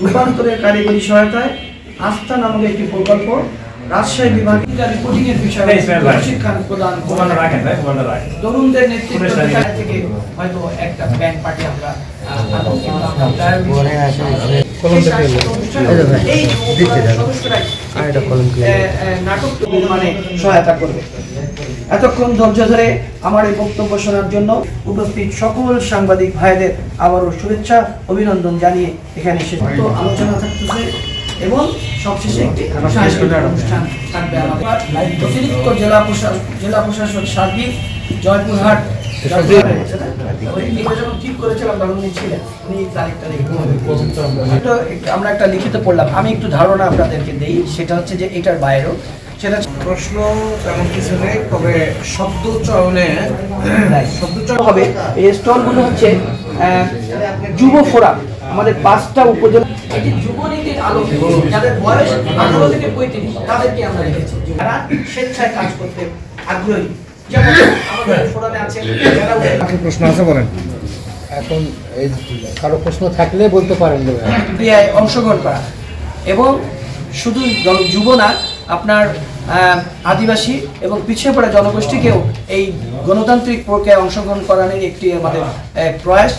রূপান্তরের কারিগরি সহায়তায় আস্থা নামক একটি প্রকল্প রাজশাহী বিভাগে রিপোর্টিং এর বিষয়ে প্রশিক্ষণ প্রদান তরুণদের নেতৃত্ব থেকে হয়তো একটা ব্যাংক পার্টি আমরা নাটক নির্মাণে সহায়তা করবে। এতক্ষণ ধৈর্য ধরে আমার এই বক্তব্য শোনার জন্য উপস্থিত সকল সাংবাদিক ভাইদের আবারও শুভেচ্ছা অভিনন্দন জানিয়ে এখানে এসে আলোচনা থাকতেছে এবং সবশেষে একটি সাংস্কৃতিক অনুষ্ঠান থাকবে। অতিরিক্ত জেলা প্রশাসক সার্বিক জয়পুরহাট আমরা একটা লিখিত পড়লাম, আমি একটু ধারণা আপনাদেরকে দেই, সেটা হচ্ছে যে এটার বাইরেও সেটা প্রশ্ন তেমন কিছু নেই, তবে শব্দ চয়নে হবে। এই স্টলগুলো হচ্ছে যুব ফোরাম, আমাদের 5টা উপজেলা এটি যুবনীতির আলোকে যাদের বয়স 18 থেকে 35 তাদেরকে আমরা রেখেছি, যারা স্বেচ্ছায় কাজ করতে আগ্রহী। যেমন আমাদের ফোরামে আছে যারা প্রশ্ন আছে বলেন। এখন এই কারো প্রশ্ন থাকলে বলতে পারেন। ক্রিয়ায় অংশগ্রহণ করা এবং শুধু যুব না, আপনার আদিবাসী এবং পিছিয়ে পড়া জনগোষ্ঠীকেও এই গণতান্ত্রিক প্রক্রিয়ায় অংশগ্রহণ করানোর একটি আমাদের প্রয়াস।